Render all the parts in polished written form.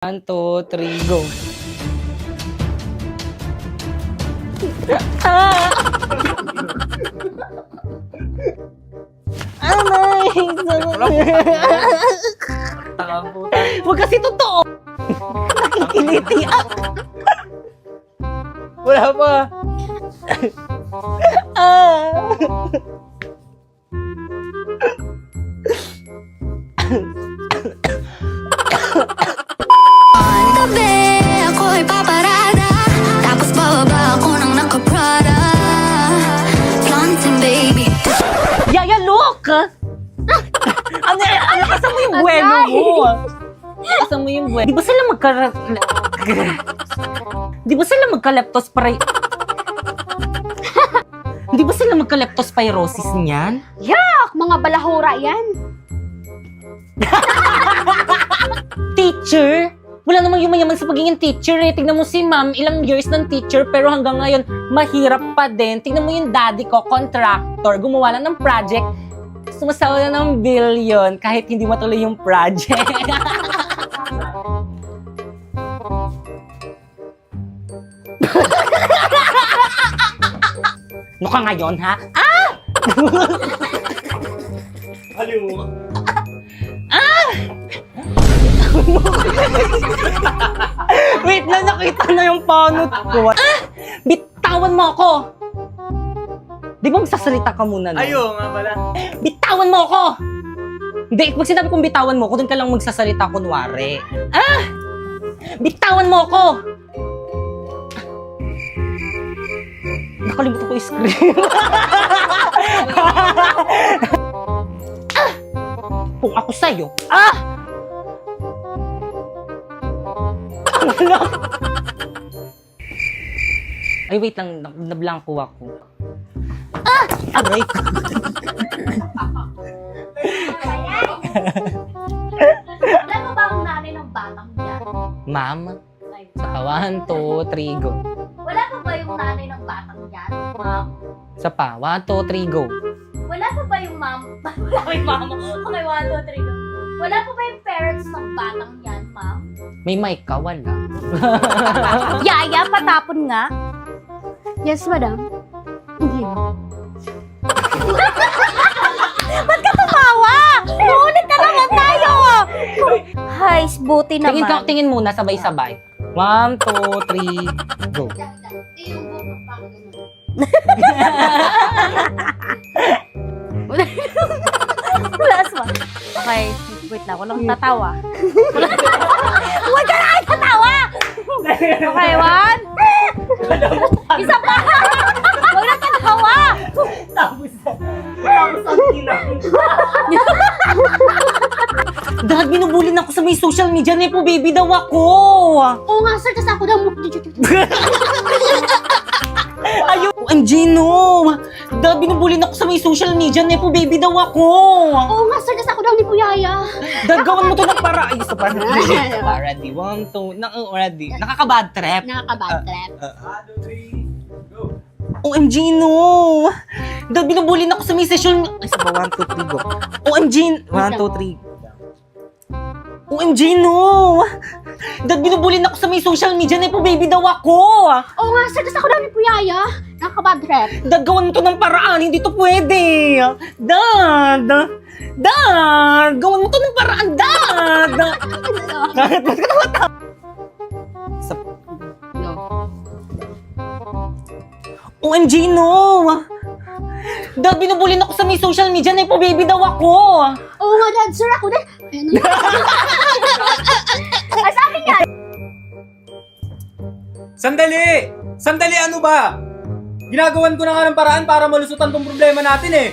1, 2, 3, go. Takang puta. Huwag kasi totoo. Nakikiliti ako. Wala pa. Tabi, ako'y paparada. Tapos bababa ako ng naka-Prada. Flaunting, baby. Yaya, look! Ano, kasama mo yung buwelo mo? Kasama mo yung buwelo. Di ba sila Di ba sila Di ba sila magka-leptospirosis niyan? Yak! Mga balahura yan. Teacher? Wala namang yumayaman sa pagiging teacher eh. Tignan mo si ma'am, ilang years ng teacher pero hanggang ngayon, mahirap pa din. Tignan mo yung daddy ko, contractor, gumawa lang ng project. Sumasawa na ng billion kahit hindi matuloy yung project. Ano ka ngayon, ha? Aliw mo. Wait lang, nakita na yung panot ko. Bitawan mo ako! Di ba magsasalita ka muna, no? Ayo nga pala. Bitawan mo ako! Hindi, pag sinabi kong bitawan mo ako, doon ka lang magsasalita kunwari. Bitawan mo ako! Nakalimutan ko yung screen. Kung ako sa'yo, Ay, wait lang. Nablangko ako. Aray ko. Wala mo ba ang nanay ng batang yan? Ma'am, sa 1, 2, 3, go. Wala pa ba yung nanay ng batang yan, ma'am? Sa pa, 1, 2, 3, go. Wala pa ba yung ma'am? Wala pa yung mama. Okay, 1, 2, 3, go. Wala pa ba yung parents ng batang yan, ma'am? May mic ka, wala. Yaya, patapon nga. Yes, madam. Ba't ka tumawa? Ngunit na naman tayo! Hay, buti naman. Tingin muna, sabay-sabay. 1, 2, 3, go. Last one. Okay, wait lang. Walang tatawa. Huwag ka na tatawa! Okay, 1. Isa pa! Huwag na tatawa! Tapos ang kinang. Dahil binubulin ako sa may social media, Nepo baby daw ako. Oo nga, sir. Kasi ako daw Ayun, OMG no. Dahil binubulin ako sa may social media, Nepo baby daw ako. Oo nga, sir. Kasi ako daw ni Puyaya. Dahil gawan mo to ng para. Ay, isa pa. Already, 1, 2, already. Nakaka-bad trip. Nakaka-bad trip. 1, 2, 3, go. OMG no. Dahil binubulin ako sa may session. Ay, isa pa, 1, 2, 3, go. OMG, 1, 2, 3. OMG no. Dahil binubulin ako sa may social media, Nepo baby daw ako. Oo nga, sir. Kasi ako daw ni Puyaya. Nakaka-bad trip. Dad, gawan mo to ng paraan, hindi to pwede. Dad! Gawan mo to ng paraan, Dad! Bakit ka tumatawa? OMG, no! Dad, binubulin ako sa may social media, Nepo baby daw ako. Oo nga, dad. Sir, ako din. Ay, sa akin yan. Sandali! Sandali, ano ba? Ginagawan ko na nga ng paraan para malusutan tong problema natin eh.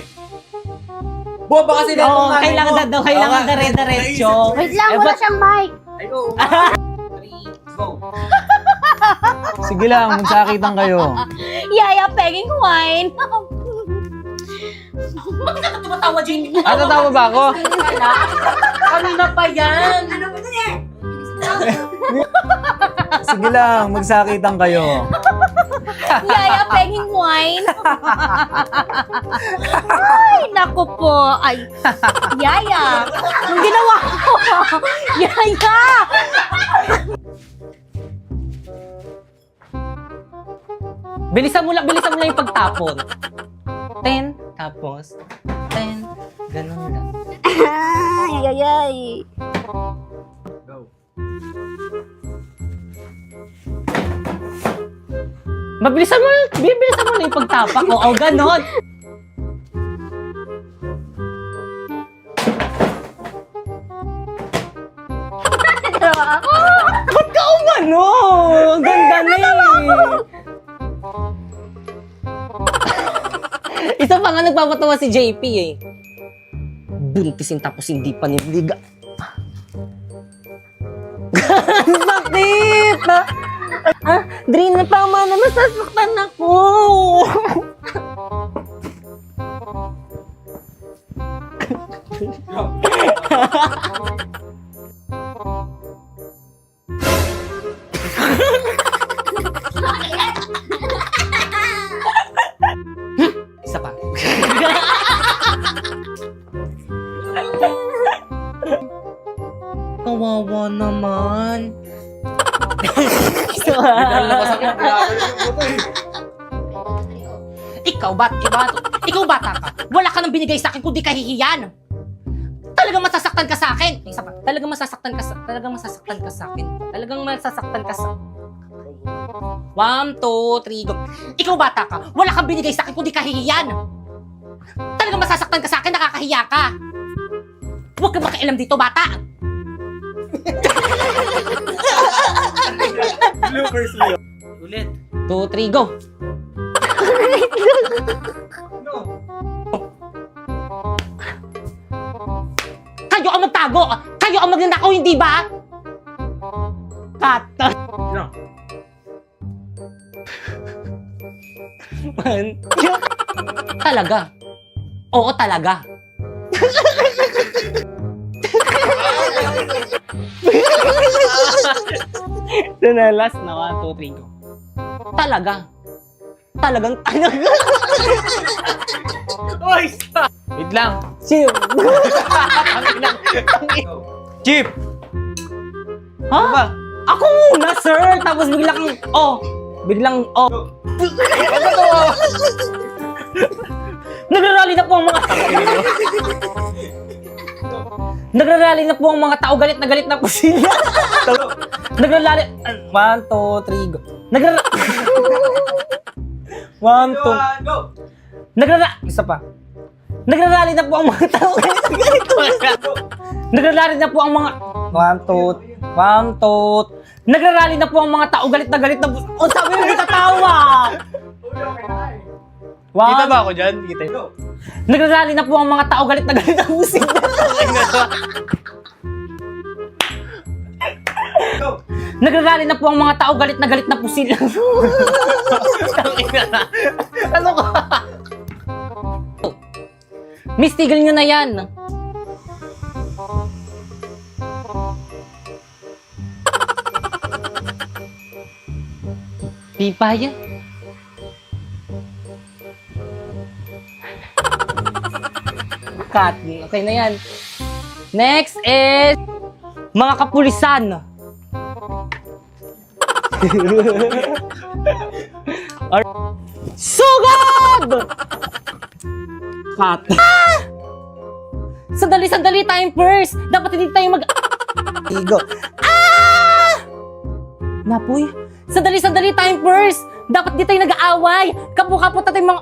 Boba kasi na Oo, itong nanay kailangan mo. daw, kailangan Oo nga. dire-diretso. Wait lang, wala siyang mic. Ay, oo. 3, go. Sige lang, magsakitan kayo. Yaya, pegging wine. Bakit ka tumatawa, Jamie? Tatawa ba ako? Kanina pa yan. Sige lang, magsakitan kayo. Yaya Penging Wine. Ay, naku po. Ay, Yaya. Anong ginawa ko? Yaya. Bilisan mo lang yung pagtapon. 10, tapos 10, ganun lang. Ay, ay, ay. Go. Bilisan mo lang yung pagtapak. Oo, ganun. Ba't ka umano? Ang ganda na Isa pa nga nagpapatawa si JP eh. Buntisin tapos hindi pa niliga. Bakit? Dre, tama na, masasaktan ako. Isa pa. Kawawa naman. Ikaw bata ka. Wala ka nang binigay sa akin kundi kahihiyan. Talagang masasaktan ka sa akin. Isa pa. Talagang masasaktan ka sa akin. Talagang masasaktan ka sa 1, 2, 3, go. Ikaw bata ka. Wala kang binigay sa akin kundi kahihiyan. Talagang masasaktan ka sa akin, nakakahiya ka. Huwag kang makialam dito, bata. Bloopers Leo. Ulit. 2, 3, go. No. Kayo ang magtago. Kayo ang magnanakaw, hindi ba? Cut. No. Talaga. Oo, talaga. Ito na, last na. 1, 2, 3, go. Talaga. Talagang talaga. Oy, stop! Wait lang. Chill. Chip! Ha? Ano ba? Ako muna, sir. Tapos biglang, Nagrarally na po ang mga Nagrarally na po ang mga tao. Galit na po sila. Nagrarally. 1, 2, 3, go. 1, 2. Go! Isa pa. Nagrarally na po ang mga tao. Nagrarally na po ang mga 1, 2. Nagrarally na po ang mga tao. Galit na po. O, sabi mo nagtatawa. Kita ba ako dyan? Kita yun. Go! Nagrarally na po ang mga tao. Galit na po sila. Go! Nagrarally na po ang mga tao. Galit na po sila. Ano ka? Miss, tigil nyo na yan. Pipa yan. Cut. Okay na yan. Next is mga kapulisan. Sugod! Cut. Sandali, time first. Dapat hindi tayo Igo. Napoy. Sandali, time first. Dapat di tayo nag-aaway. Kapo-kapo tayo mga...